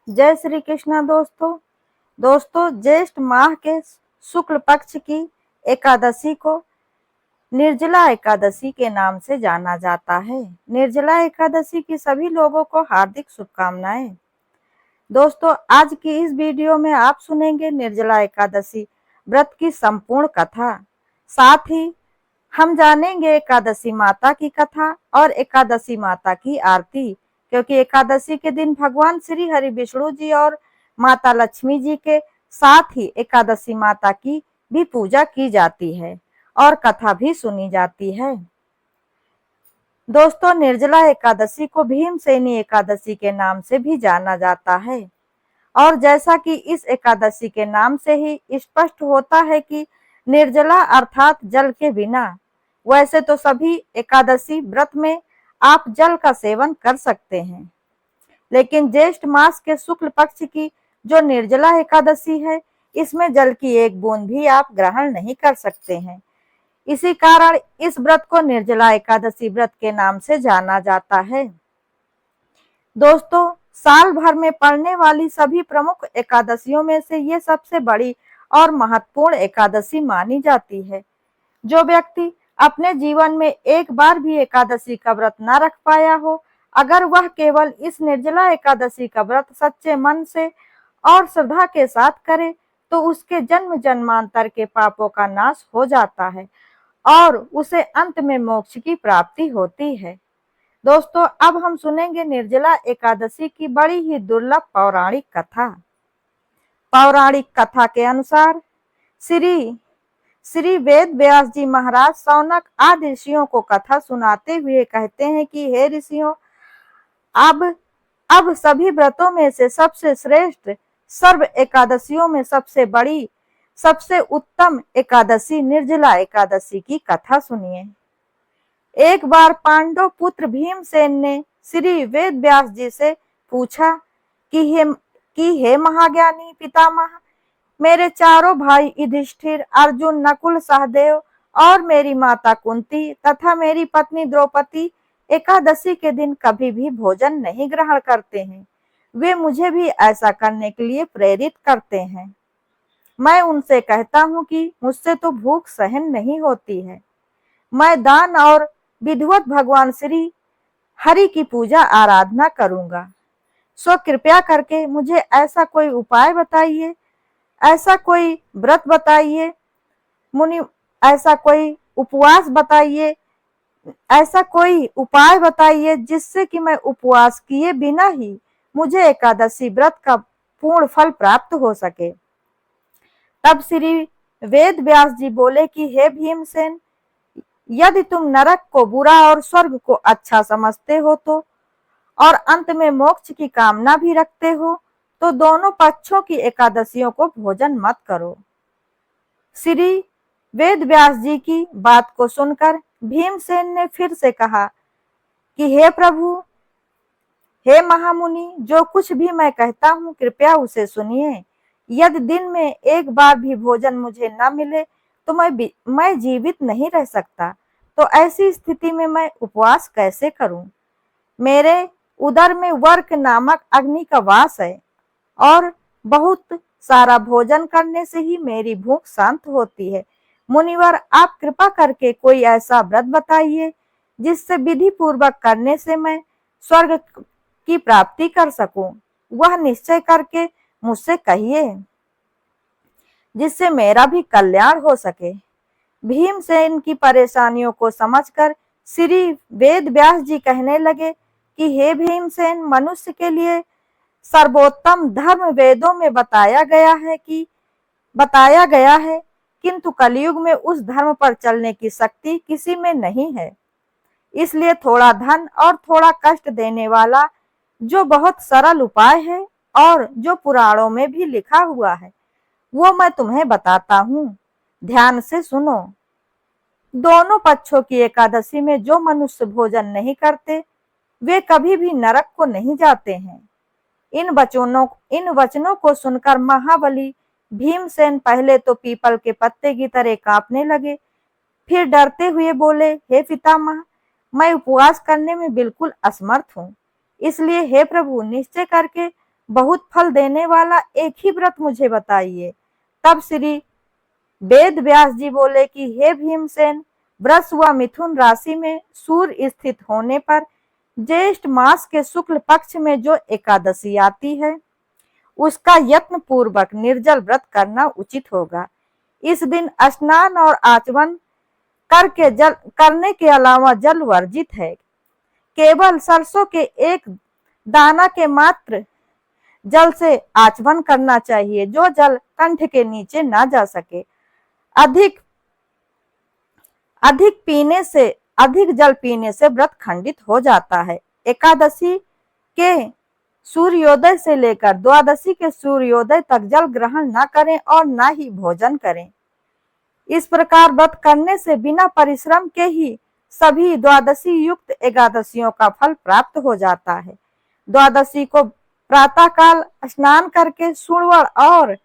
जय श्री कृष्णा दोस्तों ज्येष्ठ माह के शुक्ल पक्ष की एकादशी को निर्जला एकादशी के नाम से जाना जाता है। निर्जला एकादशी की सभी लोगों को हार्दिक शुभकामनाएं। दोस्तों, आज की इस वीडियो में आप सुनेंगे निर्जला एकादशी व्रत की संपूर्ण कथा। साथ ही हम जानेंगे एकादशी माता की कथा और एकादशी माता की आरती, क्योंकि एकादशी के दिन भगवान श्री हरि विष्णु जी और माता लक्ष्मी जी के साथ ही एकादशी माता की भी पूजा की जाती है और कथा भी सुनी जाती है। दोस्तों, निर्जला एकादशी को भीमसेनी एकादशी के नाम से भी जाना जाता है और जैसा कि इस एकादशी के नाम से ही स्पष्ट होता है कि निर्जला अर्थात जल के बिना। वैसे तो सभी एकादशी व्रत में आप जल का सेवन कर सकते हैं, लेकिन ज्येष्ठ मास के शुक्ल पक्ष की जो निर्जला एकादशी है, इसमें जल की एक बूंद भी आप ग्रहण नहीं कर सकते हैं। इसी कारण इस व्रत को निर्जला एकादशी व्रत के नाम से जाना जाता है। दोस्तों, साल भर में पड़ने वाली सभी प्रमुख एकादशियों में से ये सबसे बड़ी और महत्वपूर्ण एकादशी मानी जाती है। जो व्यक्ति अपने जीवन में एक बार भी एकादशी का व्रत न रख पाया हो, अगर वह केवल इस निर्जला एकादशी का व्रत सच्चे मन से और श्रद्धा के साथ करे, तो उसके जन्म जन्मांतर के पापों का नाश हो जाता है और उसे अंत में मोक्ष की प्राप्ति होती है। दोस्तों, अब हम सुनेंगे निर्जला एकादशी की बड़ी ही दुर्लभ पौराणिक कथा। पौराणिक कथा के अनुसार श्री वेद व्यास जी महाराज शौनक आदि ऋषियों को कथा सुनाते हुए कहते हैं कि हे ऋषियों, अब सभी व्रतों में से सबसे श्रेष्ठ, सर्व एकादशियों में सबसे बड़ी, सबसे उत्तम एकादशी निर्जला एकादशी की कथा सुनिए। एक बार पांडव पुत्र भीमसेन ने श्री वेद व्यास जी से पूछा कि हे महाज्ञानी पितामह, मेरे चारों भाई युधिष्ठिर, अर्जुन, नकुल, सहदेव और मेरी माता कुंती तथा मेरी पत्नी द्रौपदी एकादशी के दिन कभी भी भोजन नहीं ग्रहण करते हैं। वे मुझे भी ऐसा करने के लिए प्रेरित करते हैं। मैं उनसे कहता हूँ कि मुझसे तो भूख सहन नहीं होती है। मैं दान और विधिवत भगवान श्री हरि की पूजा आराधना करूंगा। सो कृपया करके मुझे ऐसा कोई उपाय बताइए, ऐसा कोई व्रत बताइए मुनि, ऐसा कोई उपवास बताइए, ऐसा कोई उपाय बताइए जिससे कि मैं उपवास किए बिना ही मुझे एकादशी व्रत का पूर्ण फल प्राप्त हो सके। तब श्री वेद व्यास जी बोले कि हे भीमसेन, यदि तुम नरक को बुरा और स्वर्ग को अच्छा समझते हो तो और अंत में मोक्ष की कामना भी रखते हो, तो दोनों पक्षों की एकादशियों को भोजन मत करो। श्री वेद व्यास जी की बात को सुनकर भीमसेन ने फिर से कहा कि हे प्रभु, हे महामुनि, जो कुछ भी मैं कहता हूँ कृपया उसे सुनिए। यदि दिन में एक बार भी भोजन मुझे न मिले तो मैं जीवित नहीं रह सकता। तो ऐसी स्थिति में मैं उपवास कैसे करूं? मेरे उदर में वर्क नामक अग्नि का वास है और बहुत सारा भोजन करने से ही मेरी भूख शांत होती है। मुनिवर, आप कृपा करके कोई ऐसा व्रत बताइए जिससे विधि पूर्वक करने से मैं स्वर्ग की प्राप्ति कर सकूं। वह निश्चय करके मुझसे कहिए जिससे मेरा भी कल्याण हो सके। भीमसेन की परेशानियों को समझकर श्री वेद व्यास जी कहने लगे कि हे भीमसेन, मनुष्य के लिए सर्वोत्तम धर्म वेदों में बताया गया है, किंतु कलयुग में उस धर्म पर चलने की शक्ति किसी में नहीं है। इसलिए थोड़ा धन और थोड़ा कष्ट देने वाला जो बहुत सरल उपाय है और जो पुराणों में भी लिखा हुआ है, वो मैं तुम्हें बताता हूँ। ध्यान से सुनो। दोनों पक्षों की एकादशी में जो मनुष्य भोजन नहीं करते, वे कभी भी नरक को नहीं जाते हैं। इन वचनों को सुनकर महाबली भीमसेन पहले तो पीपल के पत्ते की तरह कांपने लगे, फिर डरते हुए बोले, हे पितामह, मैं उपवास करने में बिल्कुल असमर्थ हूँ। इसलिए हे प्रभु, निश्चय करके बहुत फल देने वाला एक ही व्रत मुझे बताइए। तब श्री वेद व्यास जी बोले कि हे भीमसेन, वृष व मिथुन राशि में सूर्य स्थित होने पर ज्येष्ठ मास के शुक्ल पक्ष में जो एकादशी आती है, उसका यत्न पूर्वक निर्जल व्रत करना उचित होगा। इस दिन स्नान और आचमन करने के अलावा जल वर्जित है। केवल सरसों के एक दाना के मात्र जल से आचमन करना चाहिए, जो जल कंठ के नीचे ना जा सके। अधिक जल पीने से व्रत खंडित हो जाता है। एकादशी के सूर्योदय से लेकर द्वादशी के सूर्योदय तक जल ग्रहण न करें और न ही भोजन करें। इस प्रकार व्रत करने से बिना परिश्रम के ही सभी द्वादशी युक्त एकादशियों का फल प्राप्त हो जाता है। द्वादशी को प्रातः काल स्नान करके सुवर्ण और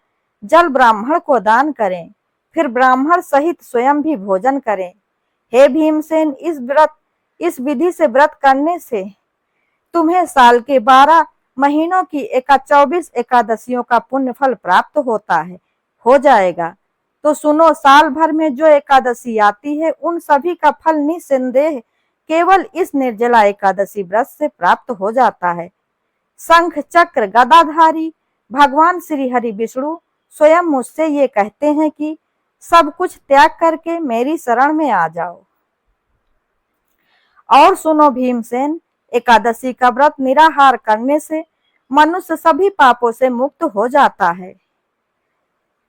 जल ब्राह्मण को दान करें, फिर ब्राह्मण सहित स्वयं भी भोजन करें। हे भीमसेन, इस विधि से व्रत करने से तुम्हें साल के 12 महीनों की 24 एकादशियों का पुण्य फल प्राप्त हो जाएगा। तो सुनो, साल भर में जो एकादशी आती है, उन सभी का फल निसंदेह केवल इस निर्जला एकादशी व्रत से प्राप्त हो जाता है। शंख चक्र गदाधारी भगवान श्री हरि विष्णु स्वयं मुझसे ये कहते हैं कि सब कुछ त्याग करके मेरी शरण में आ जाओ। और सुनो भीमसेन, एकादशी का व्रत निराहार करने से मनुष्य सभी पापों से मुक्त हो जाता है।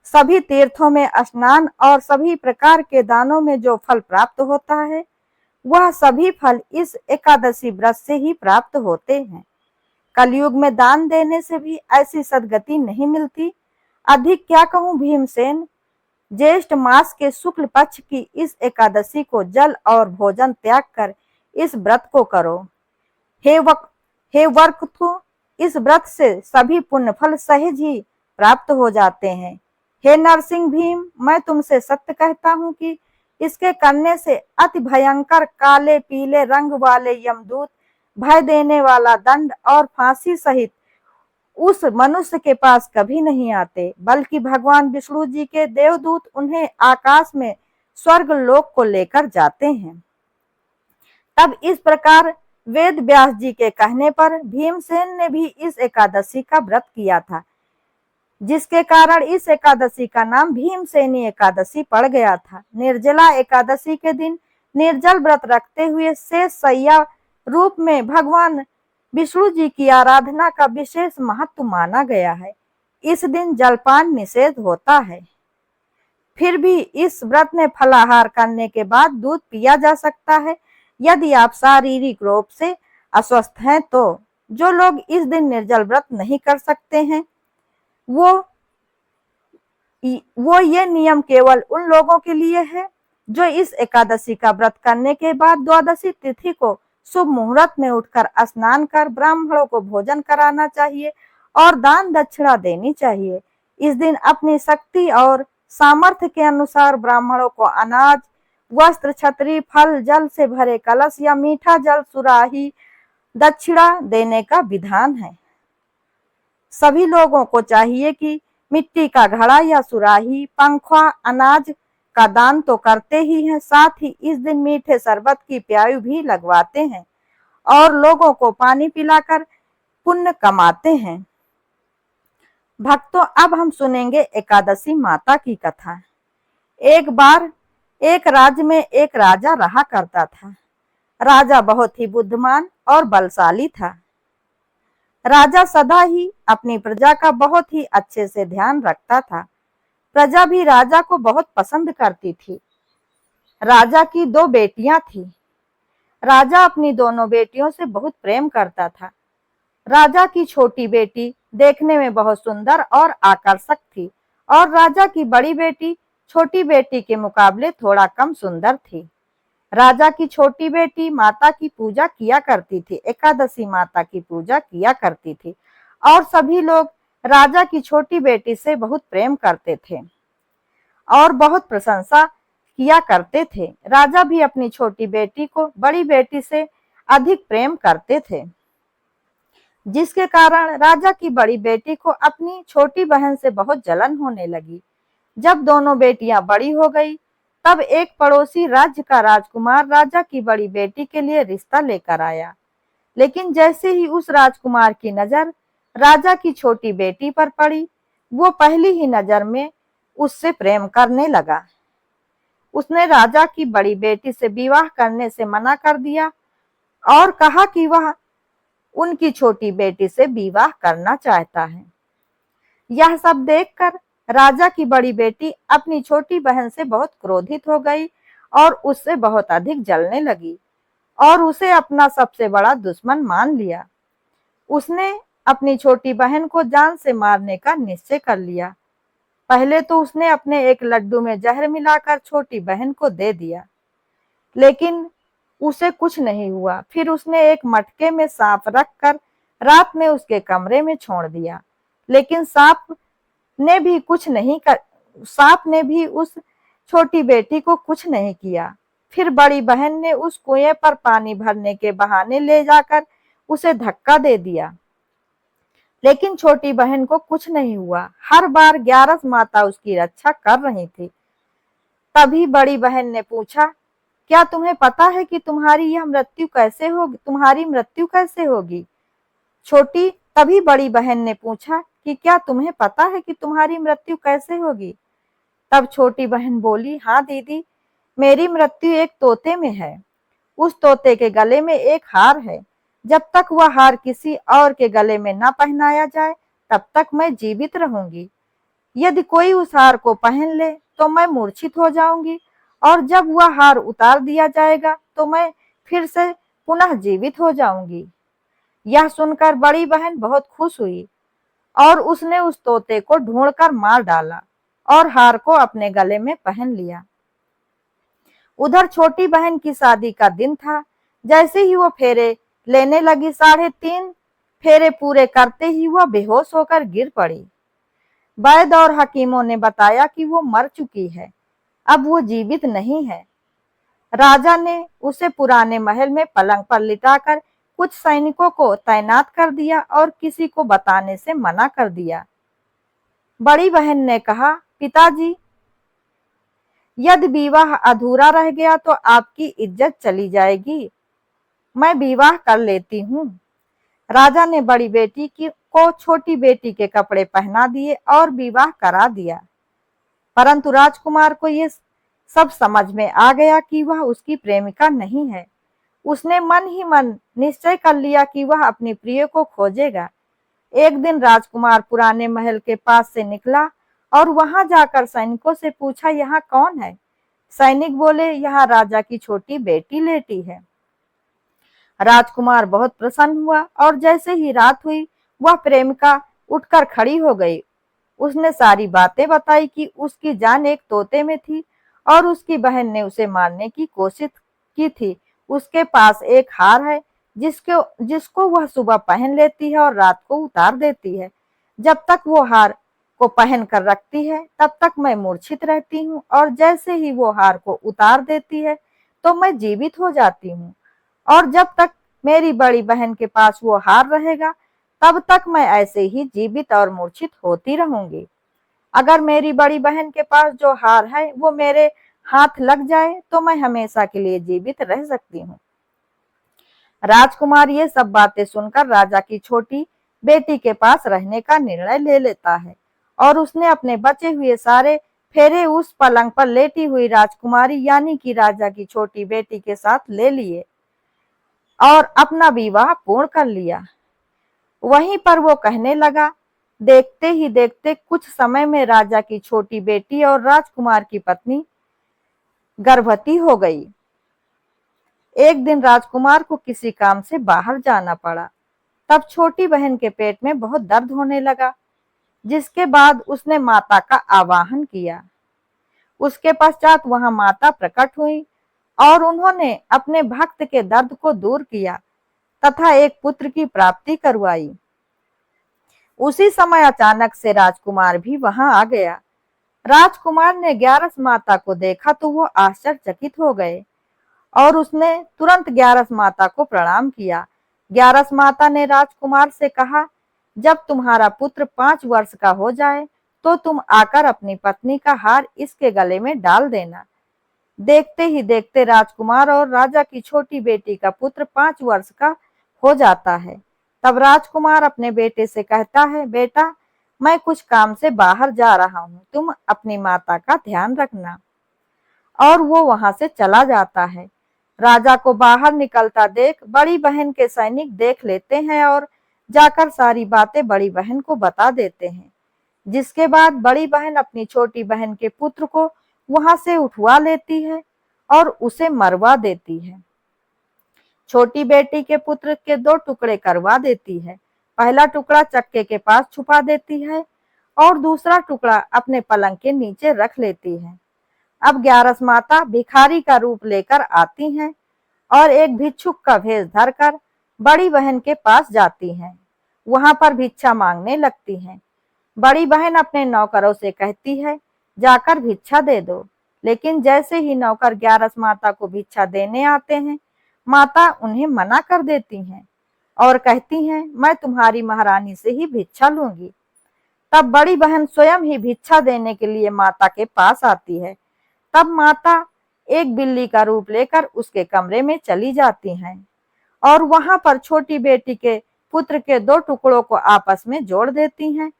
सभी तीर्थों में स्नान और सभी प्रकार के दानों में जो फल प्राप्त होता है, वह सभी फल इस एकादशी व्रत से ही प्राप्त होते हैं। कलयुग में दान देने से भी ऐसी सद्गति नहीं मिलती। अधिक क्या कहूँ भीमसेन, ज्येष्ठ मास के शुक्ल पक्ष की इस एकादशी को जल और भोजन त्याग कर इस व्रत को करो। हे वर्कथु, इस व्रत से सभी पुण्य फल सहज ही प्राप्त हो जाते हैं। हे नरसिंह भीम, मैं तुमसे सत्य कहता हूँ कि इसके करने से अति भयंकर काले पीले रंग वाले यमदूत, भय देने वाला दंड और फांसी सहित उस मनुष्य के पास कभी नहीं आते, बल्कि भगवान विष्णु जी के देवदूत उन्हें आकाश में स्वर्ग लोक को लेकर जाते हैं। तब इस प्रकार वेद व्यास जी के कहने पर भीमसेन ने भी इस एकादशी का व्रत किया था, जिसके कारण इस एकादशी का नाम भीमसेनी एकादशी पड़ गया था। निर्जला एकादशी के दिन निर्जल व्रत रखते हुए शेष शय्या रूप में भगवान विष्णु जी की आराधना का विशेष महत्व माना गया है। इस दिन जलपान निषेध होता है। फिर भी इस व्रत में फलाहार करने के बाद दूध पिया जा सकता है, यदि आप शारीरिक रूप से अस्वस्थ हैं तो। जो लोग इस दिन निर्जल व्रत नहीं कर सकते हैं, वो ये नियम केवल उन लोगों के लिए है जो इस एकादशी का व्रत करने के बाद द्वादशी तिथि को शुभ मुहूर्त में उठकर स्नान कर ब्राह्मणों को भोजन कराना चाहिए और दान दक्षिणा देनी चाहिए। इस दिन अपनी शक्ति और सामर्थ्य के अनुसार ब्राह्मणों को अनाज, वस्त्र, छतरी, फल, जल से भरे कलश या मीठा जल, सुराही दक्षिणा देने का विधान है। सभी लोगों को चाहिए कि मिट्टी का घड़ा या सुराही, पंखा, अनाज का दान तो करते ही हैं, साथ ही इस दिन मीठे शरबत की प्यायु भी लगवाते हैं और लोगों को पानी पिलाकर पुण्य कमाते हैं। भक्तों, अब हम सुनेंगे एकादशी माता की कथा। एक बार एक राज्य में एक राजा रहा करता था। राजा बहुत ही बुद्धिमान और बलशाली था। राजा सदा ही अपनी प्रजा का बहुत ही अच्छे से ध्यान रखता था। प्रजा भी राजा को बहुत पसंद करती थी। राजा की 2 बेटियां थी। राजा अपनी दोनों बेटियों से बहुत प्रेम करता था। राजा की छोटी बेटी देखने में बहुत सुंदर और आकर्षक थी और राजा की बड़ी बेटी छोटी बेटी के मुकाबले थोड़ा कम सुंदर थी। राजा की छोटी बेटी माता की पूजा किया करती थी, एकादशी माता की पूजा किया करती थी और सभी लोग राजा की छोटी बेटी से बहुत प्रेम करते थे और बहुत प्रशंसा किया करते थे। राजा भी अपनी छोटी बेटी को बड़ी बेटी से अधिक प्रेम करते थे। जिसके कारण राजा की बड़ी बेटी को अपनी छोटी बहन से बहुत जलन होने लगी। जब दोनों बेटियां बड़ी हो गई, तब एक पड़ोसी राज्य का राजकुमार राजा की बड़ी बेटी के लिए रिश्ता लेकर आया। लेकिन जैसे ही उस राजकुमार की नजर राजा की छोटी बेटी पर पड़ी, वो पहली ही नजर में उससे प्रेम करने लगा। उसने राजा की बड़ी बेटी से विवाह करने से मना कर दिया और कहा कि वह उनकी छोटी बेटी से विवाह करना चाहता है। यह सब देखकर राजा की बड़ी बेटी अपनी छोटी बहन से बहुत क्रोधित हो गई और उससे बहुत अधिक जलने लगी और उसे अपना सबसे बड़ा दुश्मन मान लिया। उसने अपनी छोटी बहन को जान से मारने का निश्चय कर लिया। पहले तो उसने अपने एक लड्डू में जहर मिलाकर छोटी बहन को दे दिया, लेकिन उसे कुछ नहीं हुआ। फिर उसने एक मटके में सांप रखकर रात में उसके कमरे में छोड़ दिया, लेकिन सांप ने भी उस छोटी बेटी को कुछ नहीं किया। फिर बड़ी बहन ने उस कुएं पर पानी भरने के बहाने ले जाकर उसे धक्का दे दिया, लेकिन छोटी बहन को कुछ नहीं हुआ। हर बार ग्यारस माता उसकी रक्षा कर रही थी। तभी बड़ी बहन ने पूछा, क्या तुम्हें पता है कि तुम्हारी मृत्यु कैसे होगी? तभी बड़ी बहन ने पूछा कि क्या तुम्हें पता है कि तुम्हारी मृत्यु कैसे होगी? तब छोटी बहन बोली, हाँ दीदी, मेरी मृत्यु एक तोते में है। उस तोते के गले में एक हार है। जब तक वह हार किसी और के गले में न पहनाया जाए, तब तक मैं जीवित रहूंगी। यदि कोई उस हार को पहन ले तो मैं मूर्छित हो जाऊंगी, और जब वह हार उतार दिया जाएगा तो मैं फिर से पुनः जीवित हो जाऊंगी। यह सुनकर बड़ी बहन बहुत खुश हुई और उसने उस तोते को ढूंढकर मार डाला और हार को अपने गले में पहन लिया। उधर छोटी बहन की शादी का दिन था। जैसे ही वो फेरे लेने लगी, 3.5 फेरे पूरे करते ही वह बेहोश होकर गिर पड़ी। वैद्य और हकीमों ने बताया कि वो मर चुकी है, अब वो जीवित नहीं है। राजा ने उसे पुराने महल में पलंग पर लिटाकर कुछ सैनिकों को तैनात कर दिया और किसी को बताने से मना कर दिया। बड़ी बहन ने कहा, पिताजी, यदि विवाह अधूरा रह गया तो आपकी इज्जत चली जाएगी। मैं विवाह कर लेती हूँ। राजा ने बड़ी बेटी को छोटी बेटी के कपड़े पहना दिए और विवाह करा दिया। परंतु राजकुमार को ये सब समझ में आ गया कि वह उसकी प्रेमिका नहीं है। उसने मन ही मन निश्चय कर लिया कि वह अपनी प्रिय को खोजेगा। एक दिन राजकुमार पुराने महल के पास से निकला और वहां जाकर सैनिकों से पूछा, यहाँ कौन है? सैनिक बोले, यहाँ राजा की छोटी बेटी लेटी है। राजकुमार बहुत प्रसन्न हुआ और जैसे ही रात हुई, वह प्रेमिका उठकर खड़ी हो गई। उसने सारी बातें बताई कि उसकी जान एक तोते में थी और उसकी बहन ने उसे मारने की कोशिश की थी। उसके पास एक हार है जिसको वह सुबह पहन लेती है और रात को उतार देती है। जब तक वो हार को पहन कर रखती है, तब तक मैं मूर्छित रहती हूँ, और जैसे ही वो हार को उतार देती है तो मैं जीवित हो जाती हूँ। और जब तक मेरी बड़ी बहन के पास वो हार रहेगा, तब तक मैं ऐसे ही जीवित और मूर्छित होती रहूंगी। अगर मेरी बड़ी बहन के पास जो हार है वो मेरे हाथ लग जाए तो मैं हमेशा के लिए जीवित रह सकती हूँ। राजकुमार ये सब बातें सुनकर राजा की छोटी बेटी के पास रहने का निर्णय ले लेता है और उसने अपने बचे हुए सारे फेरे उस पलंग पर लेटी हुई राजकुमारी यानी कि राजा की छोटी बेटी के साथ ले लिए और अपना विवाह पूर्ण कर लिया। वहीं पर वो कहने लगा, देखते ही देखते कुछ समय में राजा की छोटी बेटी और राजकुमार की पत्नी गर्भवती हो गई। एक दिन राजकुमार को किसी काम से बाहर जाना पड़ा। तब छोटी बहन के पेट में बहुत दर्द होने लगा, जिसके बाद उसने माता का आवाहन किया। उसके पश्चात वहां माता प्रकट हुई और उन्होंने अपने भक्त के दर्द को दूर किया तथा एक पुत्र की प्राप्ति करवाई। उसी समय अचानक से राजकुमार भी वहां आ गया। राजकुमार ने ग्यारस माता को देखा तो वो आश्चर्यचकित हो गए और उसने तुरंत ग्यारस माता को प्रणाम किया। ग्यारस माता ने राजकुमार से कहा, जब तुम्हारा पुत्र 5 वर्ष का हो जाए तो तुम आकर अपनी पत्नी का हार इसके गले में डाल देना। देखते ही देखते राजकुमार और राजा की छोटी बेटी का पुत्र 5 वर्ष का हो जाता है। तब राजकुमार अपने बेटे से कहता है, बेटा मैं कुछ काम से बाहर जा रहा हूँ, तुम अपनी माता का ध्यान रखना। और वो वहां से चला जाता है। राजा को बाहर निकलता देख बड़ी बहन के सैनिक देख लेते हैं और जाकर सारी बातें बड़ी बहन को बता देते हैं। जिसके बाद बड़ी बहन अपनी छोटी बहन के पुत्र को वहां से उठवा लेती है और उसे मरवा देती है। छोटी बेटी के पुत्र के 2 टुकड़े करवा देती है। पहला टुकड़ा चक्के के पास छुपा देती है और दूसरा टुकड़ा अपने पलंग के नीचे रख लेती है। अब ग्यारस माता भिखारी का रूप लेकर आती हैं और एक भिक्षुक का भेष धरकर बड़ी बहन के पास जाती हैं। वहां पर भिक्षा मांगने लगती हैं। बड़ी बहन अपने नौकरों से कहती है, जाकर भिक्षा दे दो। लेकिन जैसे ही नौकर ग्यारस माता को भिक्षा देने आते हैं, माता उन्हें मना कर देती हैं और कहती हैं, मैं तुम्हारी महारानी से ही भिक्षा लूंगी। तब बड़ी बहन स्वयं ही भिक्षा देने के लिए माता के पास आती है। तब माता एक बिल्ली का रूप लेकर उसके कमरे में चली जाती हैं और वहां पर छोटी बेटी के पुत्र के 2 टुकड़ों को आपस में जोड़ देती हैं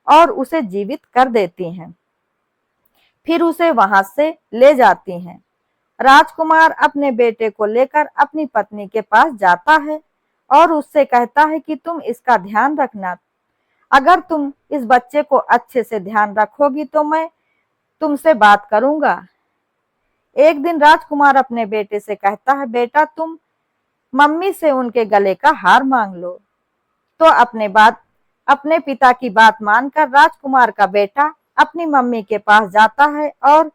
और उसे जीवित कर देती हैं। फिर उसे वहां से ले जाती हैं। राजकुमार अपने बेटे को लेकर अपनी पत्नी के पास जाता है और उससे कहता है कि तुम इसका ध्यान रखना। अगर तुम इस बच्चे को अच्छे से ध्यान रखोगी तो मैं तुमसे बात करूंगा। एक दिन राजकुमार अपने बेटे से कहता है, बेटा तुम मम्मी से उनके गले का हार मांग लो। तो अपने पिता की बात मानकर राजकुमार का बेटा अपनी मम्मी के पास जाता है और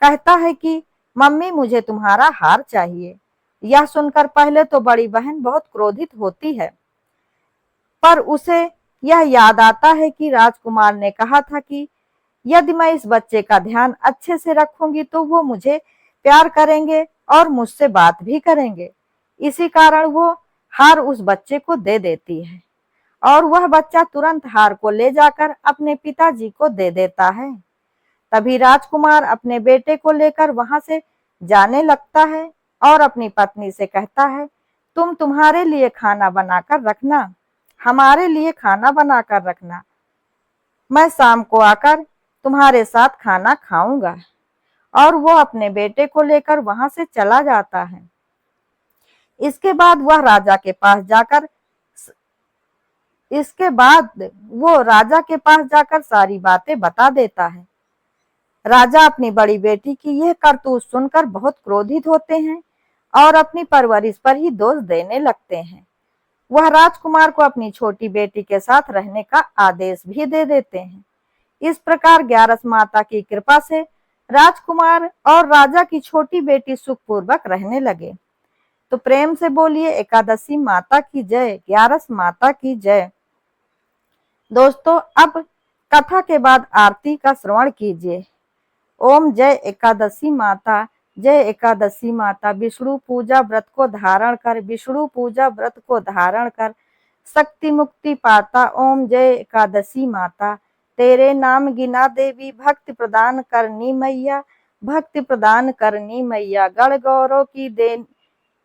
कहता है कि मम्मी मुझे तुम्हारा हार चाहिए। यह सुनकर पहले तो बड़ी बहन बहुत क्रोधित होती है, पर उसे यह याद आता है कि राजकुमार ने कहा था कि यदि मैं इस बच्चे का ध्यान अच्छे से रखूंगी तो वो मुझे प्यार करेंगे और मुझसे बात भी करेंगे। इसी कारण वो हार उस बच्चे को दे देती है और वह बच्चा तुरंत हार को ले जाकर अपने पिताजी को दे देता है। तभी राजकुमार अपने बेटे को लेकर वहां से जाने लगता है और अपनी पत्नी से कहता है, तुम तुम्हारे लिए खाना बनाकर रखना, हमारे लिए खाना बनाकर रखना, मैं शाम को आकर तुम्हारे साथ खाना खाऊंगा। और वो अपने बेटे को लेकर वहां से चला जाता है। इसके बाद वो राजा के पास जाकर सारी बातें बता देता है। राजा अपनी बड़ी बेटी की यह करतूत सुनकर बहुत क्रोधित होते हैं और अपनी परवरिश पर ही दोष देने लगते हैं। वह राजकुमार को अपनी छोटी बेटी के साथ रहने का आदेश भी दे देते हैं। इस प्रकार ग्यारस माता की कृपा से राजकुमार और राजा की छोटी बेटी सुखपूर्वक रहने लगे। तो प्रेम से बोलिए एकादशी माता की जय, ग्यारस माता की जय। दोस्तों अब कथा के बाद आरती का श्रवण कीजिए। ओम जय एकादशी माता, जय एकादशी माता। विष्णु पूजा व्रत को धारण कर, विष्णु पूजा व्रत को धारण कर शक्ति मुक्ति पाता। ओम जय एकादशी माता, तेरे नाम गिना देवी भक्ति प्रदान करनी मैया, भक्ति प्रदान करनी मैया। गण गौरव की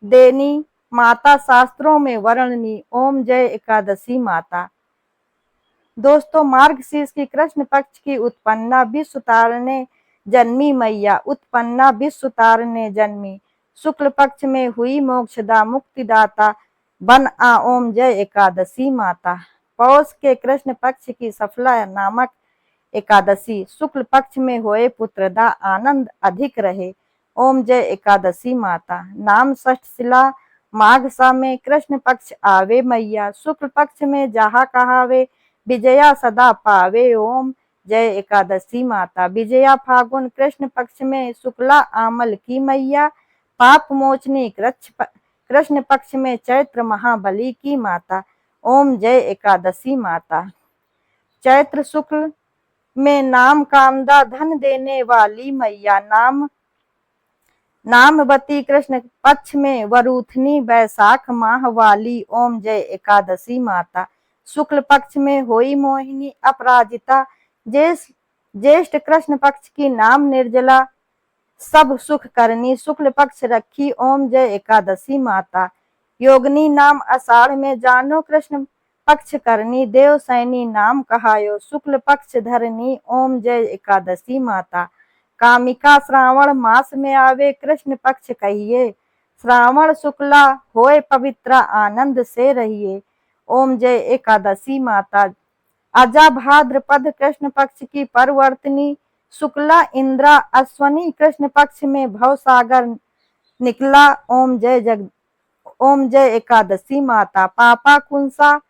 देनी माता, शास्त्रों में वर्णनी। ओम जय एकादशी माता। दोस्तों मार्गशीर्ष की कृष्ण पक्ष की उत्पन्ना विश्व तारने जन्मी मैया, उत्पन्ना विश्व तारने जन्मी। शुक्ल पक्ष में हुई मोक्षदा मुक्तिदाता बन आ। ओम जय एकादशी माता। पौष के कृष्ण पक्ष की सफला नामक एकादशी, शुक्ल पक्ष में होए पुत्रदा आनंद अधिक रहे। ओम जय एकादशी माता। नाम षष्ठ शिला माघ सा में कृष्ण पक्ष आवे मैया, शुक्ल पक्ष में जहा कहावे विजया सदा पावे। ओम जय एकादशी माता। विजया फागुन कृष्ण पक्ष में शुक्ला आमल की मैया, पाप मोचनी कृष्ण पक्ष में चैत्र महाबली की माता। ओम जय एकादशी माता। चैत्र शुक्ल में नाम कामदा धन देने वाली मैया, नामवती कृष्ण पक्ष में वरूथनी वैशाख माह वाली ओम जय एकादशी माता। शुक्ल पक्ष में होई मोहिनी अपराजिता। ज्येष्ठ कृष्ण पक्ष की नाम निर्जला सब सुख करनी। शुक्ल पक्ष रखी ओम जय एकादशी माता। योगिनी नाम आषाढ़ में जानो कृष्ण पक्ष करनी। देव सैनी नाम कहायो शुक्ल पक्ष धरनी ओम जय एकादशी माता। कामिका श्रावण मास में आवे कृष्ण पक्ष कहिए। श्रावण शुक्ला होए पवित्र आनंद से रहिए ओम जय एकादशी माता। अजा भाद्रपद कृष्ण पक्ष की परवर्तनी। शुक्ला इंद्रा अश्वनी कृष्ण पक्ष में भवसागर निकला ओम जय एकादशी माता। पापा कुंसा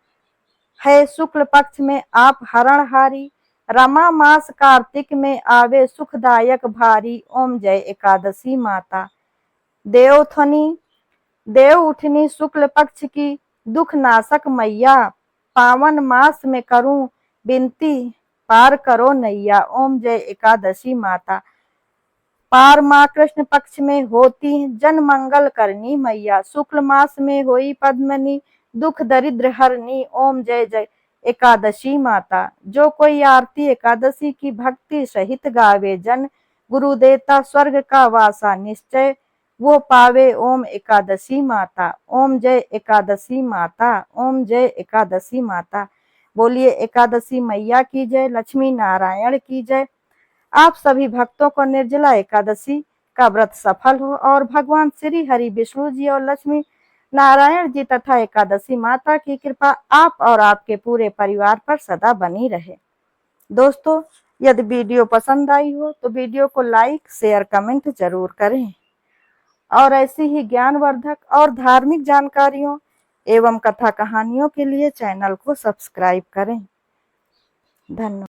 है शुक्ल पक्ष में आप हरणहारी। रमा मास कार्तिक में आवे सुखदायक भारी ओम जय एकादशी माता। देव उठनी शुक्ल पक्ष की दुख नाशक मैया। पावन मास में करूं बिनती पार करो नैया ओम जय एकादशी माता। पार माँ कृष्ण पक्ष में होती जन मंगल करनी मैया। शुक्ल मास में होई पद्मनी दुख दरिद्र हरनी ओम जय जय एकादशी माता। जो कोई आरती एकादशी की भक्ति सहित गावे जन गुरु देता स्वर्ग का वासा निश्चय वो पावे ओम एकादशी माता। ओम जय एकादशी माता। ओम जय एकादशी माता। बोलिए एकादशी मैया की जय। लक्ष्मी नारायण की जय। आप सभी भक्तों को निर्जला एकादशी का व्रत सफल हो और भगवान श्री हरि विष्णु जी और लक्ष्मी नारायण जी तथा एकादशी माता की कृपा आप और आपके पूरे परिवार पर सदा बनी रहे। दोस्तों, यदि वीडियो पसंद आई हो तो वीडियो को लाइक शेयर कमेंट जरूर करें और ऐसी ही ज्ञानवर्धक और धार्मिक जानकारियों एवं कथा कहानियों के लिए चैनल को सब्सक्राइब करें। धन्यवाद।